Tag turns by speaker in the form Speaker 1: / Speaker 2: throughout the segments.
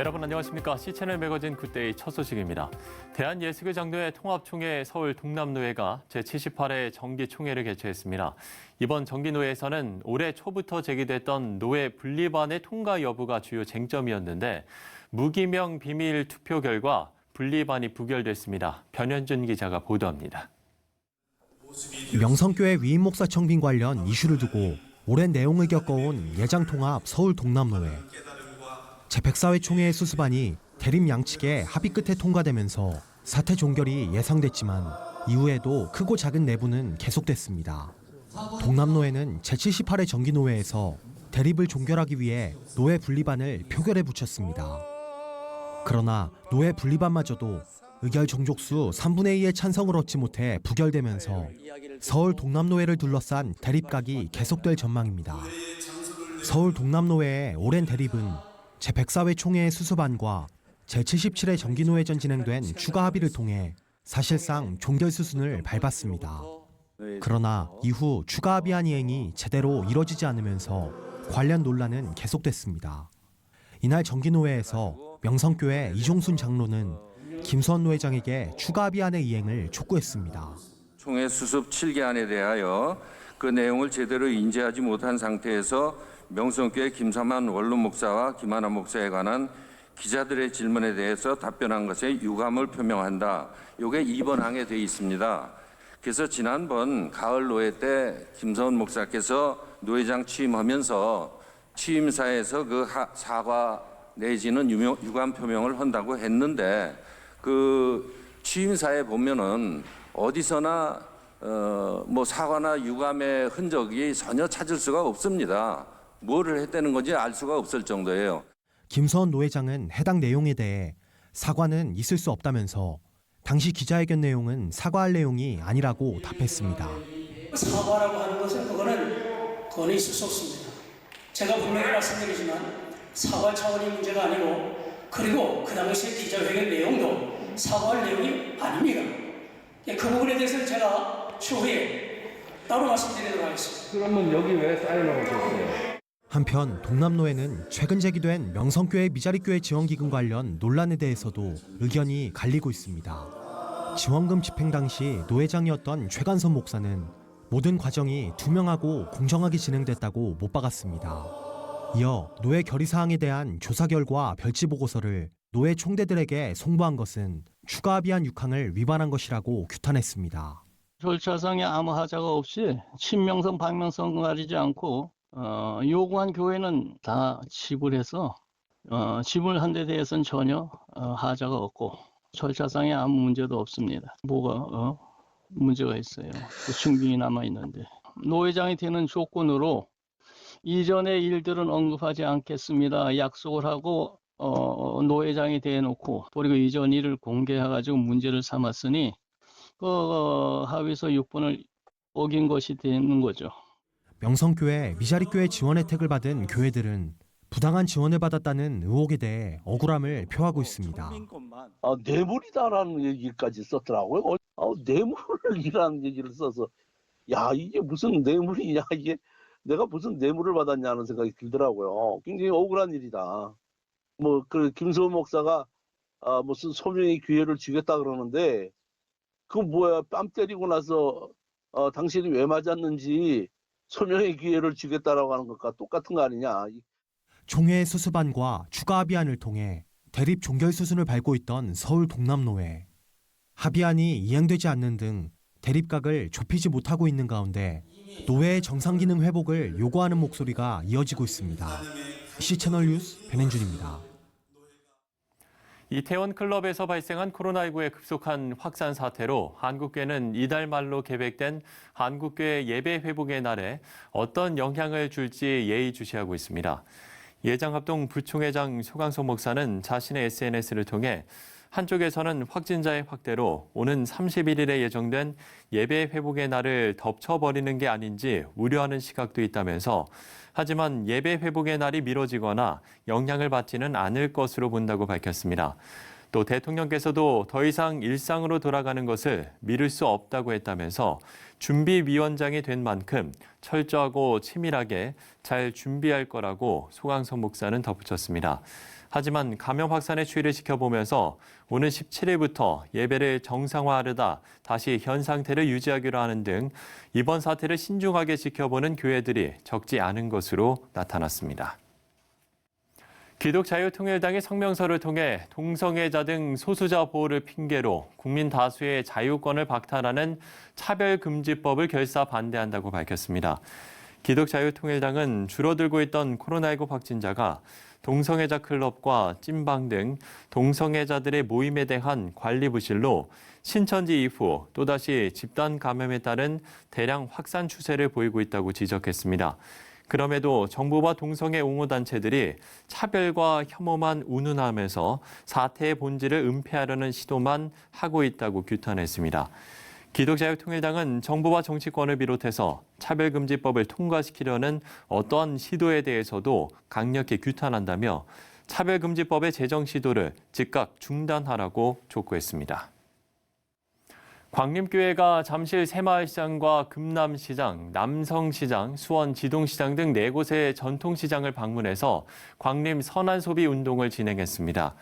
Speaker 1: 여러분 안녕하십니까? C채널 매거진 굿데이 첫 소식입니다. 대한예수교 장로회 통합총회 서울 동남노회가 제78회 정기총회를 개최했습니다. 이번 정기노회에서는 올해 초부터 제기됐던 노회 분리반의 통과 여부가 주요 쟁점이었는데 무기명 비밀 투표 결과 분리반이 부결됐습니다. 변현준 기자가 보도합니다.
Speaker 2: 명성교회 위임 목사 청빙 관련 이슈를 두고 오랜 내용을 겪어온 예장통합 서울 동남노회. 제104회 총회의 수습안이 대립 양측의 합의 끝에 통과되면서 사태 종결이 예상됐지만 이후에도 크고 작은 내부는 계속됐습니다. 동남노회는 제78회 정기노회에서 대립을 종결하기 위해 노회 분리반을 표결에 붙였습니다. 그러나 노회 분리반마저도 의결 종족수 3분의 2의 찬성을 얻지 못해 부결되면서 서울 동남노회를 둘러싼 대립각이 계속될 전망입니다. 서울 동남노회의 오랜 대립은 제104회 총회의 수습안과 제77회 정기노회전 진행된 추가 합의를 통해 사실상 종결 수순을 밟았습니다. 그러나 이후 추가 합의안 이행이 제대로 이뤄지지 않으면서 관련 논란은 계속됐습니다. 이날 정기노회에서 명성교회 이종순 장로는 김수원 노회장에게 추가 합의안의 이행을 촉구했습니다.
Speaker 3: 총회 수습 7개안에 대하여 그 내용을 제대로 인지하지 못한 상태에서 명성교회 김삼환 원로 목사와 김하나 목사에 관한 기자들의 질문에 대해서 답변한 것에 유감을 표명한다. 이게 2번 항에 되어 있습니다. 그래서 지난번 가을 노회 때 김서원 목사께서 노회장 취임하면서 취임사에서 그 사과 내지는 유감 표명을 한다고 했는데 그 취임사에 보면은 어디서나 뭐 사과나 유감의 흔적이 전혀 찾을 수가 없습니다. 뭐를 했다는 건지 알 수가 없을 정도예요.
Speaker 2: 김서원 노회장은 해당 내용에 대해 사과는 있을 수 없다면서 당시 기자회견 내용은 사과할 내용이 아니라고 답했습니다.
Speaker 4: 사과라고 하는 것은 그거는 있을 수 없습니다. 제가 분명히 말씀드리지만 사과 차원의 문제가 아니고 그리고 그 당시 기자회견 내용도 사과할 내용이 아닙니다. 그 부분에 대해서는 제가 추후에 따로 말씀드리도록 하겠습니다.
Speaker 3: 그러면 여기 왜 사인을 하셨어요?
Speaker 2: 한편 동남노회는 최근 제기된 명성교회 미자립교회 지원기금 관련 논란에 대해서도 의견이 갈리고 있습니다. 지원금 집행 당시 노회장이었던 최관선 목사는 모든 과정이 투명하고 공정하게 진행됐다고 못 박았습니다. 이어 노회 결의사항에 대한 조사 결과 별지 보고서를 노회 총대들에게 송부한 것은 추가 합의안 6항을 위반한 것이라고 규탄했습니다.
Speaker 5: 절차상에 아무 하자가 없이 친명성 반명성 가리지 않고 요구한 교회는 다 지불해서 지불한 데 대해서는 전혀 하자가 없고 절차상에 아무 문제도 없습니다. 뭐가 문제가 있어요. 증빙이 남아있는데. 노회장이 되는 조건으로 이전의 일들은 언급하지 않겠습니다. 약속을 하고 노회장이 돼놓고 그리고 이전 일을 공개해가지고 문제를 삼았으니 합의서 6번을 어긴 것이 되는 거죠.
Speaker 2: 명성교회 미자립교회 지원 혜택을 받은 교회들은 부당한 지원을 받았다는 의혹에 대해 억울함을 표하고 있습니다.
Speaker 6: 뇌물이다라는 얘기까지 썼더라고요. 뇌물이라는 얘기를 써서 야 이게 무슨 뇌물이냐 이게 내가 무슨 뇌물을 받았냐는 생각이 들더라고요. 굉장히 억울한 일이다. 그 김수원 목사가 무슨 소명의 기회를 주겠다 그러는데 그 뭐야 뺨 때리고 나서 당신이 왜 맞았는지 소명의 기회를 주겠다라고 하는 것과 똑같은 거 아니냐.
Speaker 2: 총회 수습안과 추가 합의안을 통해 대립 종결 수순을 밟고 있던 서울 동남노회. 합의안이 이행되지 않는 등 대립각을 좁히지 못하고 있는 가운데 노회의 정상 기능 회복을 요구하는 목소리가 이어지고 있습니다. C채널 뉴스 변현준입니다.
Speaker 1: 이태원 클럽에서 발생한 코로나19의 급속한 확산 사태로 한국교회는 이달 말로 계획된 한국교회 예배 회복의 날에 어떤 영향을 줄지 예의주시하고 있습니다. 예장합동 부총회장 소강석 목사는 자신의 SNS를 통해 한쪽에서는 확진자의 확대로 오는 31일에 예정된 예배 회복의 날을 덮쳐버리는 게 아닌지 우려하는 시각도 있다면서 하지만 예배 회복의 날이 미뤄지거나 영향을 받지는 않을 것으로 본다고 밝혔습니다. 또 또 대통령께서도 더 이상 일상으로 돌아가는 것을 미룰 수 없다고 했다면서 준비위원장이 된 만큼 철저하고 치밀하게 잘 준비할 거라고 소강선 목사는 덧붙였습니다. 하지만 감염 확산의 추이를 지켜보면서 오는 17일부터 예배를 정상화하려다 다시 현 상태를 유지하기로 하는 등 이번 사태를 신중하게 지켜보는 교회들이 적지 않은 것으로 나타났습니다. 기독자유통일당이 성명서를 통해 동성애자 등 소수자 보호를 핑계로 국민 다수의 자유권을 박탈하는 차별금지법을 결사 반대한다고 밝혔습니다. 기독자유통일당은 줄어들고 있던 코로나19 확진자가 동성애자 클럽과 찐방 등 동성애자들의 모임에 대한 관리 부실로 신천지 이후 또다시 집단 감염에 따른 대량 확산 추세를 보이고 있다고 지적했습니다. 그럼에도 정부와 동성애 옹호단체들이 차별과 혐오만 운운하면서 사태의 본질을 은폐하려는 시도만 하고 있다고 규탄했습니다. 기독자유통일당은 정부와 정치권을 비롯해서 차별금지법을 통과시키려는 어떠한 시도에 대해서도 강력히 규탄한다며 차별금지법의 제정 시도를 즉각 중단하라고 촉구했습니다. 광림교회가 잠실 새마을시장과 금남시장, 남성시장, 수원 지동시장 등 4곳의 전통시장을 방문해서 광림 선한소비 운동을 진행했습니다.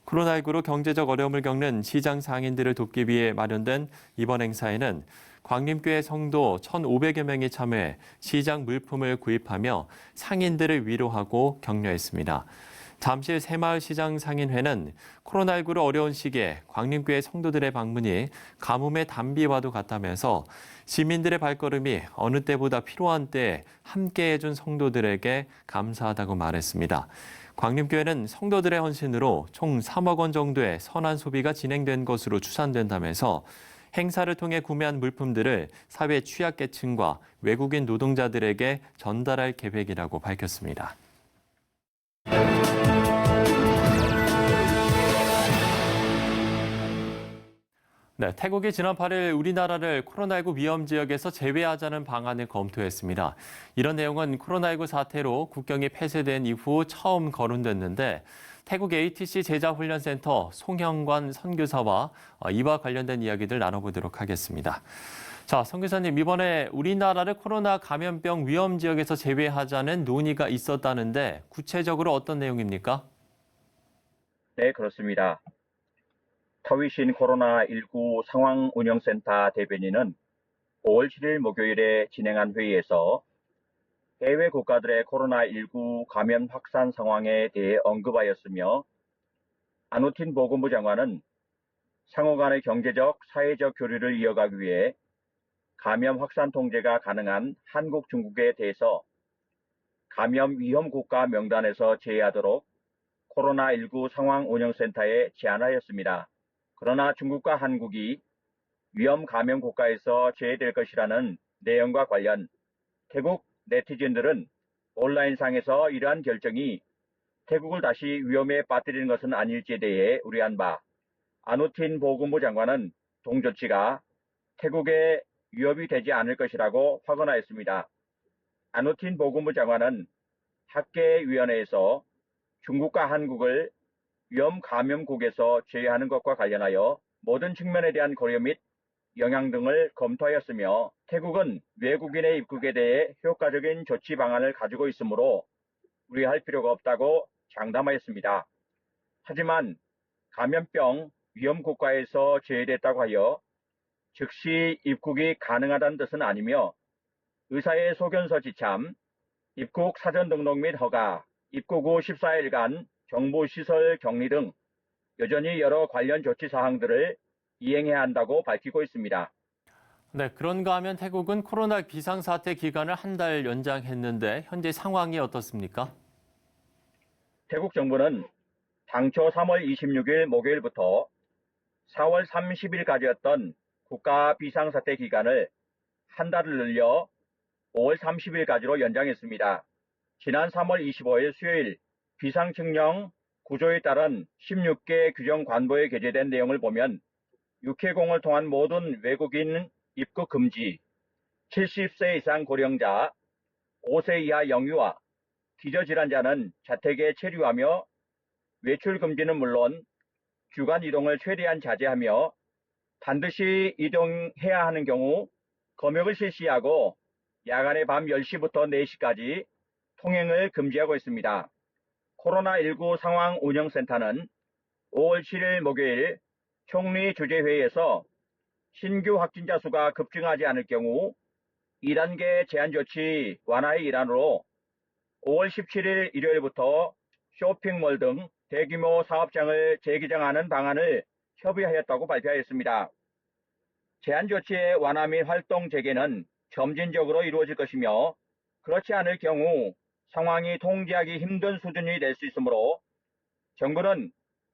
Speaker 1: 코로나19로 경제적 어려움을 겪는 시장 상인들을 돕기 위해 마련된 이번 행사에는 광림교회 성도 1,500여 명이 참여해 시장 물품을 구입하며 상인들을 위로하고 격려했습니다. 잠실 새마을시장 상인회는 코로나19로 어려운 시기에 광림교회 성도들의 방문이 가뭄의 단비와도 같다면서 시민들의 발걸음이 어느 때보다 필요한 때에 함께해준 성도들에게 감사하다고 말했습니다. 광림교회는 성도들의 헌신으로 총 3억 원 정도의 선한 소비가 진행된 것으로 추산된다면서 행사를 통해 구매한 물품들을 사회 취약계층과 외국인 노동자들에게 전달할 계획이라고 밝혔습니다. 네, 태국이 지난 8일 우리나라를 코로나19 위험 지역에서 제외하자는 방안을 검토했습니다. 이런 내용은 코로나19 사태로 국경이 폐쇄된 이후 처음 거론됐는데 태국 ATC 제자훈련센터 송형관 선교사와 이와 관련된 이야기들 나눠보도록 하겠습니다. 자, 선교사님, 이번에 우리나라를 코로나 감염병 위험 지역에서 제외하자는 논의가 있었다는데 구체적으로 어떤 내용입니까?
Speaker 7: 네, 그렇습니다. 터위신 코로나19 상황운영센터 대변인은 5월 7일 목요일에 진행한 회의에서 해외 국가들의 코로나19 감염 확산 상황에 대해 언급하였으며 아누틴 보건부 장관은 상호 간의 경제적, 사회적 교류를 이어가기 위해 감염 확산 통제가 가능한 한국, 중국에 대해서 감염 위험 국가 명단에서 제외하도록 코로나19 상황운영센터에 제안하였습니다. 그러나 중국과 한국이 위험 감염 국가에서 제외될 것이라는 내용과 관련 태국 네티즌들은 온라인상에서 이러한 결정이 태국을 다시 위험에 빠뜨리는 것은 아닐지에 대해 우려한 바, 아누틴 보건부 장관은 동조치가 태국에 위협이 되지 않을 것이라고 확언하였습니다. 아누틴 보건부 장관은 학계위원회에서 중국과 한국을 위험 감염국에서 제외하는 것과 관련하여 모든 측면에 대한 고려 및 영향 등을 검토하였으며 태국은 외국인의 입국에 대해 효과적인 조치 방안을 가지고 있으므로 우려할 필요가 없다고 장담하였습니다. 하지만 감염병 위험 국가에서 제외됐다고 하여 즉시 입국이 가능하다는 뜻은 아니며 의사의 소견서 지참, 입국 사전 등록 및 허가, 입국 후 14일간 정보시설 격리 등 여전히 여러 관련 조치 사항들을 이행해야 한다고 밝히고 있습니다.
Speaker 1: 네, 그런가 하면 태국은 코로나 비상사태 기간을 한 달 연장했는데 현재 상황이 어떻습니까?
Speaker 7: 태국 정부는 당초 3월 26일 목요일부터 4월 30일까지였던 국가 비상사태 기간을 한 달을 늘려 5월 30일까지로 연장했습니다. 지난 3월 25일 수요일 비상칙령 구조에 따른 16개 규정 관보에 게재된 내용을 보면 육해공을 통한 모든 외국인 입국 금지, 70세 이상 고령자, 5세 이하 영유아, 기저질환자는 자택에 체류하며 외출 금지는 물론 주간 이동을 최대한 자제하며 반드시 이동해야 하는 경우 검역을 실시하고 야간에 밤 10시부터 4시까지 통행을 금지하고 있습니다. 코로나19 상황 운영센터는 5월 7일 목요일 총리 주재회의에서 신규 확진자 수가 급증하지 않을 경우 2단계 제한 조치 완화의 일환으로 5월 17일 일요일부터 쇼핑몰 등 대규모 사업장을 재개장하는 방안을 협의하였다고 발표하였습니다. 제한 조치의 완화 및 활동 재개는 점진적으로 이루어질 것이며 그렇지 않을 경우 상황이 통제하기 힘든 수준이 될 수 있으므로 정부는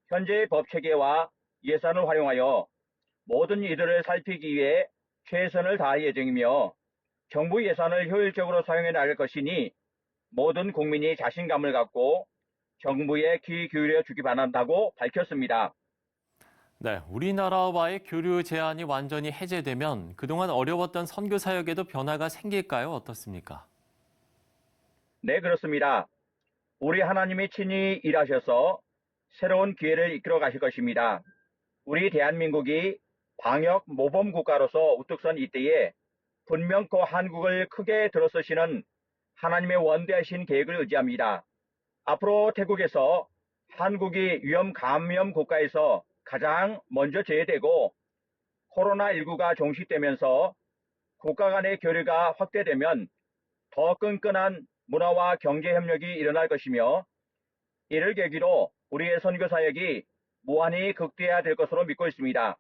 Speaker 7: 현재의 법 체계와 예산을 활용하여 모든 이들을 살피기 위해 최선을 다할 예정이며 정부 예산을 효율적으로 사용해 나갈 것이니 모든 국민이 자신감을 갖고 정부에 귀 기울여 주기 바란다고 밝혔습니다.
Speaker 1: 네, 우리나라와의 교류 제한이 완전히 해제되면 그동안 어려웠던 선교 사역에도 변화가 생길까요? 어떻습니까?
Speaker 7: 네, 그렇습니다. 우리 하나님이 친히 일하셔서 새로운 기회를 이끌어 가실 것입니다. 우리 대한민국이 방역 모범 국가로서 우뚝 선 이때에 분명코 한국을 크게 들어서시는 하나님의 원대하신 계획을 의지합니다. 앞으로 태국에서 한국이 위험 감염 국가에서 가장 먼저 제외되고 코로나19가 종식되면서 국가 간의 교류가 확대되면 더 끈끈한 문화와 경제 협력이 일어날 것이며 이를 계기로 우리의 선교 사역이 무한히 극대화될 것으로 믿고 있습니다.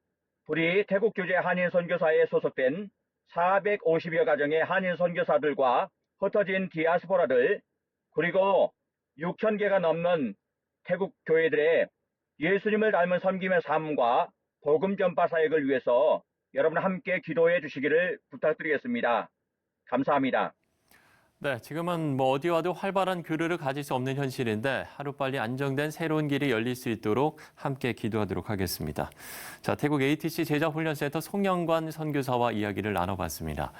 Speaker 7: 우리 태국 교제 한인 선교사에 소속된 450여 가정의 한인 선교사들과 흩어진 디아스포라들 그리고 6,000개가 넘는 태국 교회들의 예수님을 닮은 섬김의 삶과 복음 전파 사역을 위해서 여러분 함께 기도해 주시기를 부탁드리겠습니다. 감사합니다.
Speaker 1: 네, 지금은 어디 와도 활발한 교류를 가질 수 없는 현실인데 하루빨리 안정된 새로운 길이 열릴 수 있도록 함께 기도하도록 하겠습니다. 자, 태국 ATC 제자훈련센터 송영관 선교사와 이야기를 나눠봤습니다.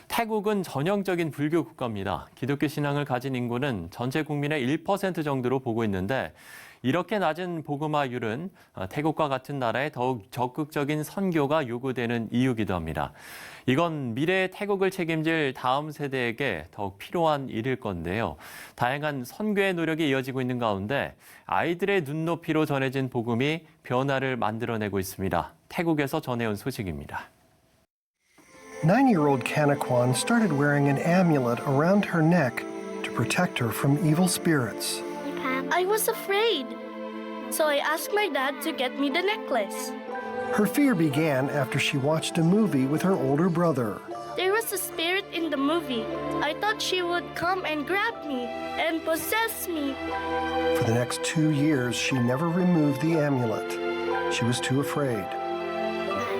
Speaker 1: 태국은 전형적인 불교 국가입니다. 기독교 신앙을 가진 인구는 전체 국민의 1% 정도로 보고 있는데 이렇게 낮은 복음화율은 태국과 같은 나라에 더욱 적극적인 선교가 요구되는 이유기도 합니다. 이건 미래의 태국을 책임질 다음 세대에게 더욱 필요한 일일 건데요. 다양한 선교의 노력이 이어지고 있는 가운데 아이들의 눈높이로 전해진 복음이 변화를 만들어내고 있습니다. 태국에서 전해온 소식입니다.
Speaker 8: 9-year-old Kanakwan started wearing an amulet around her neck to protect her from evil spirits.
Speaker 9: I was afraid, so I asked my dad to get me the necklace.
Speaker 8: Her fear began after she watched a movie with her older brother.
Speaker 9: There was a spirit in the movie. I thought she would come and grab me and possess me.
Speaker 8: For the next 2 years, she never removed the amulet. She was too afraid.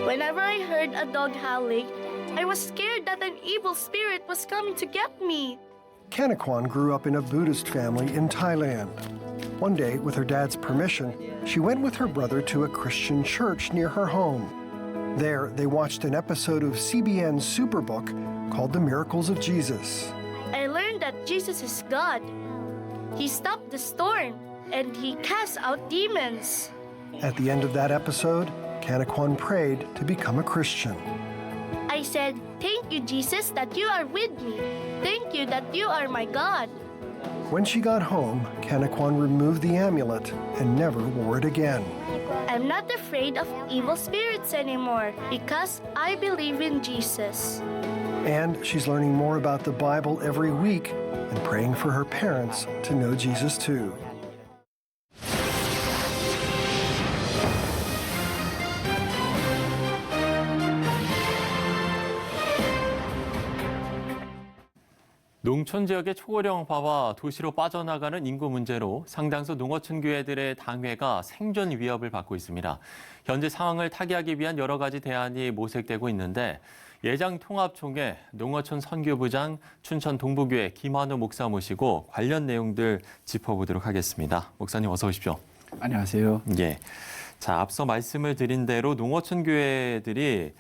Speaker 9: Whenever I heard a dog howling, I was scared that an evil spirit was coming to get me.
Speaker 8: Kanakwan grew up in a Buddhist family in Thailand. One day, with her dad's permission, she went with her brother to a Christian church near her home. There, they watched an episode of CBN's Superbook called The Miracles of Jesus.
Speaker 9: I learned that Jesus is God. He stopped the storm and he cast out demons.
Speaker 8: At the end of that episode, Kanakwan prayed to become a Christian.
Speaker 9: I said, "Thank you, Jesus, that you are with me. Thank you that you are my God."
Speaker 8: When she got home, Kanakwan removed the amulet and never wore it again.
Speaker 9: I'm not afraid of evil spirits anymore because I believe in Jesus.
Speaker 8: And she's learning more about the Bible every week and praying for her parents to know Jesus too.
Speaker 1: 농촌 지역의 초고령화와 도시로 빠져나가는 인구 문제로 상당수 농어촌 교회들의 당회가 생존 위협을 받고 있습니다. 현재 상황을 타개하기 위한 여러 가지 대안이 모색되고 있는데 예장통합총회 농어촌 선교부장 춘천 동부교회 김한우 목사 모시고 관련 내용들 짚어보도록 하겠습니다. 목사님 어서 오십시오.
Speaker 10: 안녕하세요.
Speaker 1: 예. 자, 앞서 말씀을 드린 대로 농어촌 교회들이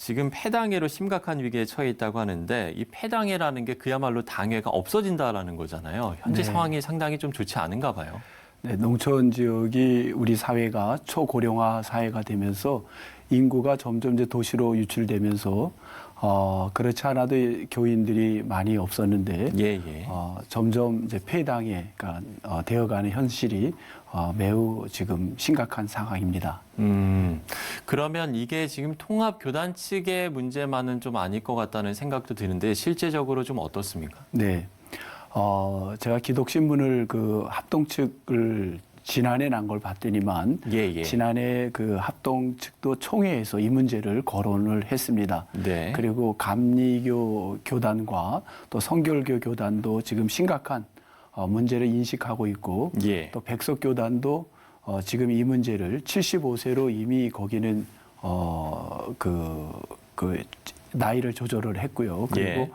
Speaker 1: 지금 폐당회로 심각한 위기에 처해 있다고 하는데 이 폐당회라는 게 그야말로 당회가 없어진다라는 거잖아요. 현재
Speaker 10: 네.
Speaker 1: 상황이 상당히 좀 좋지 않은가 봐요.
Speaker 10: 네, 농촌 지역이 우리 사회가 초고령화 사회가 되면서 인구가 점점 이제 도시로 유출되면서 그렇지 않아도 교인들이 많이 없었는데 점점 이제 폐당해 되어가는 현실이 매우 지금 심각한 상황입니다.
Speaker 1: 그러면 이게 지금 통합교단 측의 문제만은 좀 아닐 것 같다는 생각도 드는데 실제적으로 좀 어떻습니까?
Speaker 10: 네. 제가 기독신문을 그 합동 측을 지난해 난 걸 봤더니만 지난해 그 합동 측도 총회에서 이 문제를 거론을 했습니다.
Speaker 1: 네.
Speaker 10: 그리고 감리교 교단과 또 성결교 교단도 지금 심각한 문제를 인식하고 있고 또 백석교단도 지금 이 문제를 75세로 이미 거기는 그 나이를 조절을 했고요. 그리고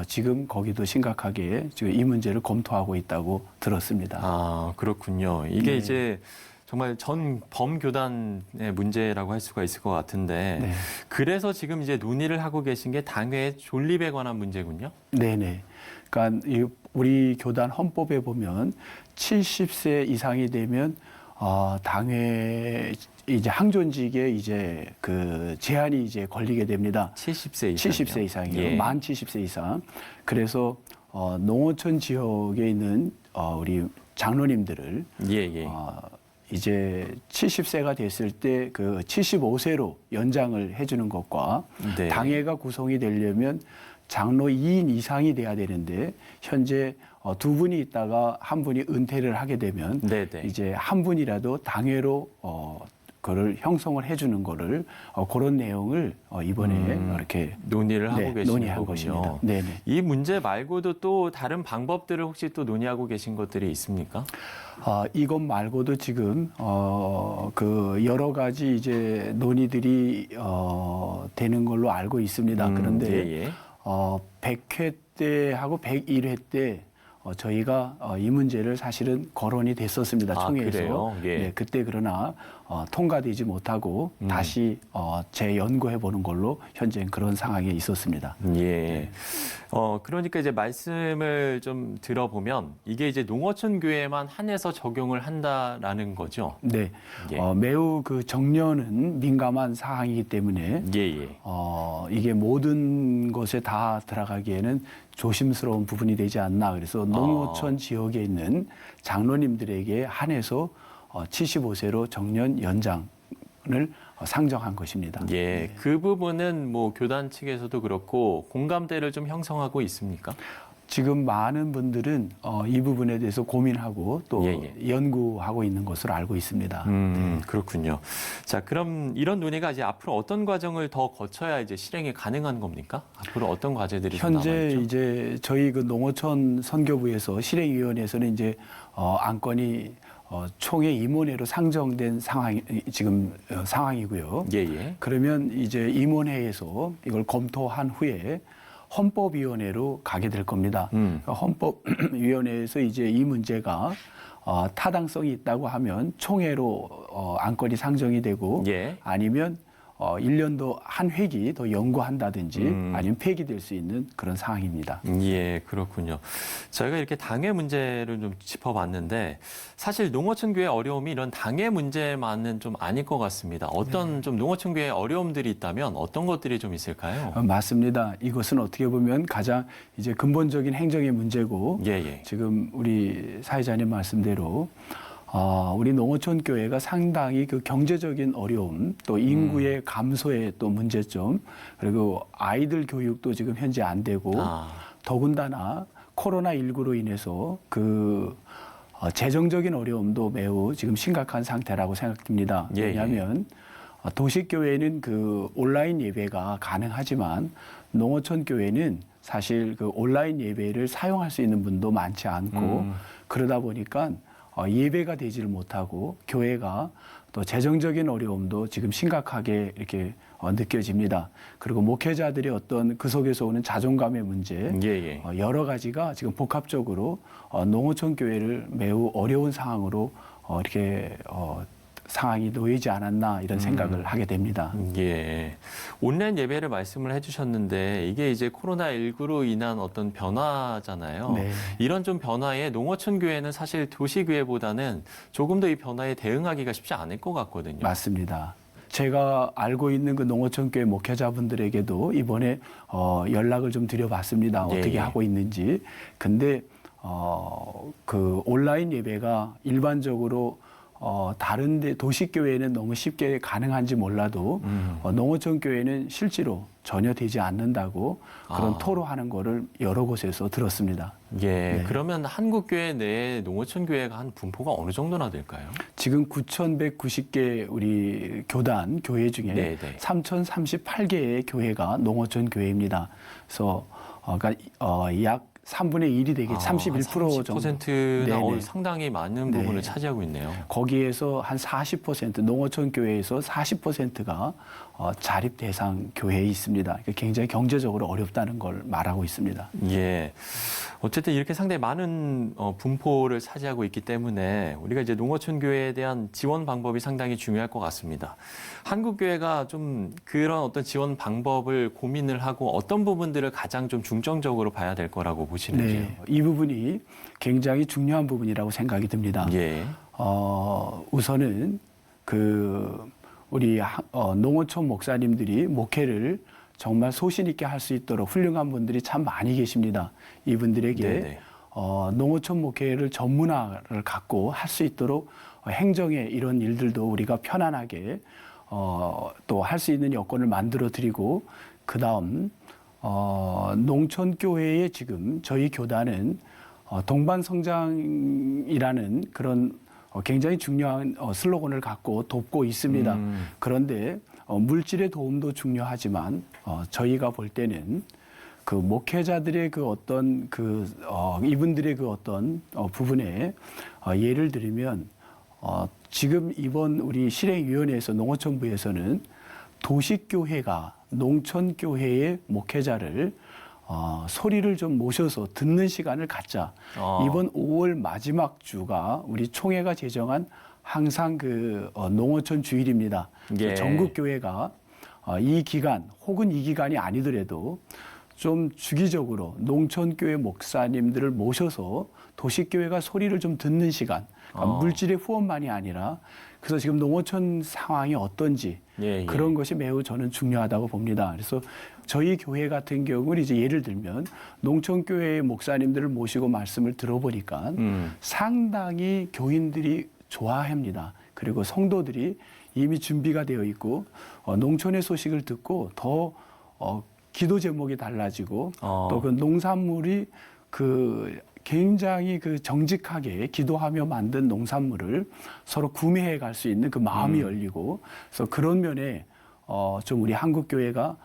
Speaker 10: 지금 거기도 심각하게 지금 이 문제를 검토하고 있다고 들었습니다.
Speaker 1: 아, 그렇군요. 이게 이제 정말 전 범교단의 문제라고 할 수가 있을 것 같은데 그래서 지금 이제 논의를 하고 계신 게 당회 존립에 관한 문제군요.
Speaker 10: 네네. 그러니까 우리 교단 헌법에 보면 70세 이상이 되면 당회 이제 항존직에 이제 그 제한이 이제 걸리게 됩니다.
Speaker 1: 70세 이상.
Speaker 10: 70세 이상이요. 만 70세 이상. 그래서 농어촌 지역에 있는 우리 장로님들을 이제 70세가 됐을 때 그 75세로 연장을 해주는 것과 당회가 구성이 되려면 장로 2인 이상이 돼야 되는데 현재 두 분이 있다가 한 분이 은퇴를 하게 되면 이제 한 분이라도 당회로 그걸 형성을 해주는 거를 그런 내용을 이번에 이렇게
Speaker 1: 논의를 하고 계시는
Speaker 10: 논의한
Speaker 1: 거군요.
Speaker 10: 것입니다. 네네.
Speaker 1: 이 문제 말고도 또 다른 방법들을 혹시 또 논의하고 계신 것들이 있습니까?
Speaker 10: 이것 말고도 지금 그 여러 가지 이제 논의들이 되는 걸로 알고 있습니다. 그런데 100회 때하고 101회 때 저희가 이 문제를 사실은 거론이 됐었습니다. 총회에서. 네, 그때 그러나 통과되지 못하고 다시 재연구해 보는 걸로 현재 그런 상황에 있었습니다.
Speaker 1: 그러니까 이제 말씀을 좀 들어보면 이게 이제 농어촌 교회만 한해서 적용을 한다라는 거죠.
Speaker 10: 네. 매우 그 정년은 민감한 사항이기 때문에 이게 모든 것에 다 들어가기에는 조심스러운 부분이 되지 않나. 그래서 농어촌 지역에 있는 장로님들에게 한해서 75세로 정년 연장을 상정한 것입니다.
Speaker 1: 그 부분은 뭐 교단 측에서도 그렇고 공감대를 좀 형성하고 있습니까?
Speaker 10: 지금 많은 분들은 이 부분에 대해서 고민하고 또 연구하고 있는 것으로 알고 있습니다.
Speaker 1: 그렇군요. 자, 그럼 이런 논의가 이제 앞으로 어떤 과정을 더 거쳐야 이제 실행이 가능한 겁니까? 앞으로 어떤 과제들이 좀
Speaker 10: 현재
Speaker 1: 남아있죠?
Speaker 10: 이제 저희 그 농어촌 선교부에서 실행위원회에서는 이제 안건이 총회 임원회로 상정된 상황이고요. 그러면 이제 임원회에서 이걸 검토한 후에 헌법위원회로 가게 될 겁니다. 헌법위원회에서 이제 이 문제가 타당성이 있다고 하면 총회로 안건이 상정이 되고 아니면 1년도 한 회기 더 연구한다든지 아니면 폐기될 수 있는 그런 상황입니다.
Speaker 1: 그렇군요. 저희가 이렇게 당회 문제를 좀 짚어봤는데 사실 농어촌 교회 어려움이 이런 당회 문제만은 좀 아닐 것 같습니다. 어떤 좀 농어촌 교회 어려움들이 있다면 어떤 것들이 좀 있을까요?
Speaker 10: 맞습니다. 이것은 어떻게 보면 가장 이제 근본적인 행정의 문제고 지금 우리 사회자님 말씀대로 우리 농어촌 교회가 상당히 그 경제적인 어려움, 또 인구의 감소의 또 문제점, 그리고 아이들 교육도 지금 현재 안 되고 더군다나 코로나19로 인해서 그 재정적인 어려움도 매우 지금 심각한 상태라고 생각됩니다. 왜냐하면 도시교회는 그 온라인 예배가 가능하지만 농어촌 교회는 사실 그 온라인 예배를 사용할 수 있는 분도 많지 않고 그러다 보니까 예배가 되지를 못하고 교회가 또 재정적인 어려움도 지금 심각하게 이렇게 느껴집니다. 그리고 목회자들의 어떤 그 속에서 오는 자존감의 문제 여러 가지가 지금 복합적으로 농어촌 교회를 매우 어려운 상황으로 이렇게 상황이 놓이지 않았나 이런 생각을 하게 됩니다.
Speaker 1: 예. 온라인 예배를 말씀을 해주셨는데 이게 이제 코로나19로 인한 어떤 변화잖아요.
Speaker 10: 네.
Speaker 1: 이런 좀 변화에 농어촌 교회는 사실 도시교회보다는 조금 더 이 변화에 대응하기가 쉽지 않을 것 같거든요.
Speaker 10: 맞습니다. 제가 알고 있는 그 농어촌 교회 목회자분들에게도 이번에 연락을 좀 드려봤습니다.
Speaker 1: 예,
Speaker 10: 어떻게
Speaker 1: 예.
Speaker 10: 하고 있는지. 근데 그 온라인 예배가 일반적으로 다른데 도시교회는 너무 쉽게 가능한지 몰라도 농어촌 교회는 실제로 전혀 되지 않는다고 그런 토로하는 거를 여러 곳에서 들었습니다.
Speaker 1: 예.
Speaker 10: 네.
Speaker 1: 그러면 한국교회 내에 농어촌 교회가 한 분포가 어느 정도나 될까요?
Speaker 10: 지금 9,190개 우리 교단, 교회 중에
Speaker 1: 네, 네.
Speaker 10: 3,038개의 교회가 농어촌 교회입니다. 그래서 약 3분의 1이 되게 31% 정도.
Speaker 1: 30%나
Speaker 10: 네네.
Speaker 1: 상당히 많은
Speaker 10: 네.
Speaker 1: 부분을 차지하고 있네요.
Speaker 10: 거기에서 한 40%, 농어촌 교회에서 40%가 자립 대상 교회에 있습니다. 그러니까 굉장히 경제적으로 어렵다는 걸 말하고 있습니다.
Speaker 1: 예. 어쨌든 이렇게 상당히 많은 분포를 차지하고 있기 때문에 우리가 이제 농어촌 교회에 대한 지원 방법이 상당히 중요할 것 같습니다. 한국 교회가 좀 그런 어떤 지원 방법을 고민을 하고 어떤 부분들을 가장 좀 중점적으로 봐야 될 거라고 보시는지요?
Speaker 10: 네, 이 부분이 굉장히 중요한 부분이라고 생각이 듭니다.
Speaker 1: 예.
Speaker 10: 우선은 우리 농어촌 목사님들이 목회를 정말 소신 있게 할 수 있도록 훌륭한 분들이 참 많이 계십니다. 이분들에게
Speaker 1: 네네.
Speaker 10: 농어촌 목회를 전문화를 갖고 할 수 있도록 행정의 이런 일들도 우리가 편안하게 또 할 수 있는 여건을 만들어 드리고 그다음 농촌 교회에 지금 저희 교단은 동반성장이라는 그런 굉장히 중요한 슬로건을 갖고 돕고 있습니다. 그런데 물질의 도움도 중요하지만 저희가 볼 때는 그 목회자들의 그 어떤 이분들의 그 어떤 부분에 예를 들면 지금 이번 우리 실행위원회에서 농어촌부에서는 도시교회가 농촌교회의 목회자를 소리를 좀 모셔서 듣는 시간을 갖자. 이번 5월 마지막 주가 우리 총회가 제정한 항상 농어촌 주일입니다.
Speaker 1: 예.
Speaker 10: 전국 교회가 이 기간 혹은 이 기간이 아니더라도 좀 주기적으로 농촌교회 목사님들을 모셔서 도시교회가 소리를 좀 듣는 시간, 그러니까 물질의 후원만이 아니라 그래서 지금 농어촌 상황이 어떤지
Speaker 1: 예.
Speaker 10: 그런 것이 매우 저는 중요하다고 봅니다. 그래서 저희 교회 같은 경우는 이제 예를 들면 농촌교회의 목사님들을 모시고 말씀을 들어보니까 상당히 교인들이 좋아합니다. 그리고 성도들이 이미 준비가 되어 있고 농촌의 소식을 듣고 더 기도 제목이 달라지고 또 그 농산물이 굉장히 정직하게 기도하며 만든 농산물을 서로 구매해 갈 수 있는 그 마음이 열리고 그래서 그런 면에 좀 우리 한국 교회가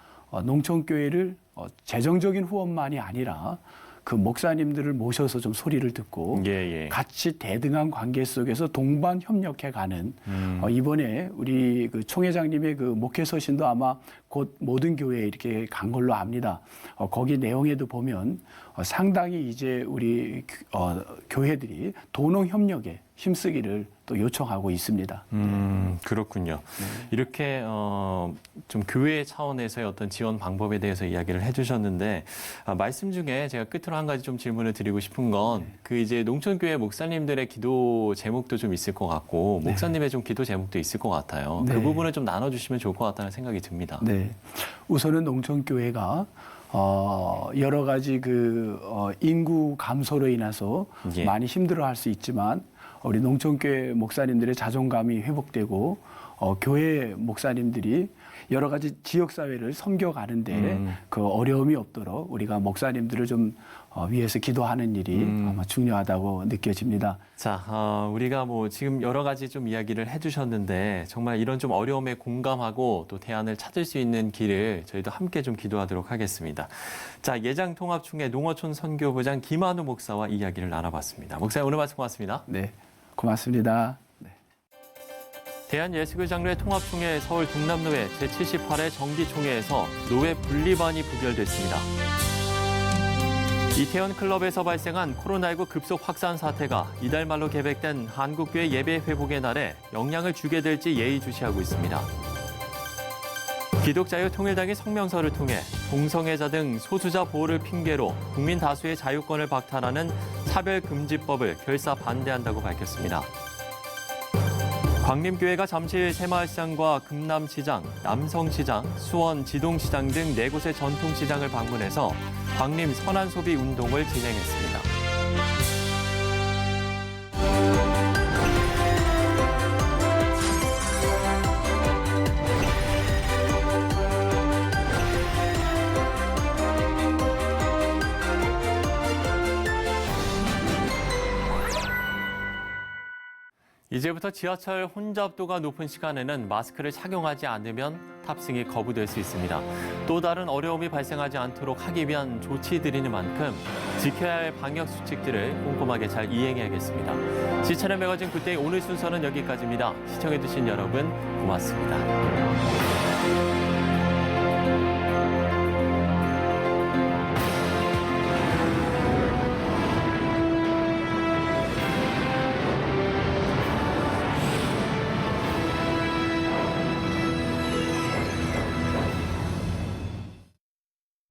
Speaker 10: 농촌 교회를 재정적인 후원만이 아니라 그 목사님들을 모셔서 좀 소리를 듣고 같이 대등한 관계 속에서 동반 협력해가는 이번에 우리 그 총회장님의 그 목회 서신도 아마 곧 모든 교회에 이렇게 간 걸로 압니다. 거기 내용에도 보면 상당히 이제 우리 교회들이 도농 협력에 힘쓰기를 또 요청하고 있습니다.
Speaker 1: 그렇군요. 이렇게 좀 교회 차원에서의 어떤 지원 방법에 대해서 이야기를 해주셨는데 말씀 중에 제가 끝으로 한 가지 좀 질문을 드리고 싶은 건 그 이제 농촌교회 목사님들의 기도 제목도 좀 있을 것 같고 목사님의 좀 기도 제목도 있을 것 같아요. 그 부분을 좀 나눠주시면 좋을 것 같다는 생각이 듭니다.
Speaker 10: 네, 우선은 농촌교회가 여러 가지 인구 감소로 인해서 많이 힘들어할 수 있지만 우리 농촌교회 목사님들의 자존감이 회복되고 교회 목사님들이 여러 가지 지역사회를 섬겨가는데 그 어려움이 없도록 우리가 목사님들을 좀 위해서 기도하는 일이 아마 중요하다고 느껴집니다.
Speaker 1: 자, 우리가 지금 여러 가지 좀 이야기를 해주셨는데 정말 이런 좀 어려움에 공감하고 또 대안을 찾을 수 있는 길을 저희도 함께 좀 기도하도록 하겠습니다. 자, 예장통합총회 농어촌 선교부장 김한우 목사와 이야기를 나눠봤습니다. 목사님 오늘 말씀 고맙습니다.
Speaker 10: 네, 고맙습니다.
Speaker 1: 대한예수교장로회 통합총회 서울 동남노회 제78회 정기총회에서 노회 분리반이 부결됐습니다. 이태원 클럽에서 발생한 코로나19 급속 확산 사태가 이달 말로 계획된 한국교회 예배 회복의 날에 영향을 주게 될지 예의주시하고 있습니다. 기독자유통일당이 성명서를 통해 동성애자 등 소수자 보호를 핑계로 국민 다수의 자유권을 박탈하는 차별금지법을 결사 반대한다고 밝혔습니다. 광림교회가 잠실 새마을시장과 금남시장, 남성시장, 수원 지동시장 등 4곳의 전통시장을 방문해서 광림 선한소비 운동을 진행했습니다. 이제부터 지하철 혼잡도가 높은 시간에는 마스크를 착용하지 않으면 탑승이 거부될 수 있습니다. 또 다른 어려움이 발생하지 않도록 하기 위한 조치들이는 만큼 지켜야 할 방역 수칙들을 꼼꼼하게 잘 이행해야겠습니다. 시차는 매거진 굿데이 오늘 순서는 여기까지입니다. 시청해주신 여러분 고맙습니다.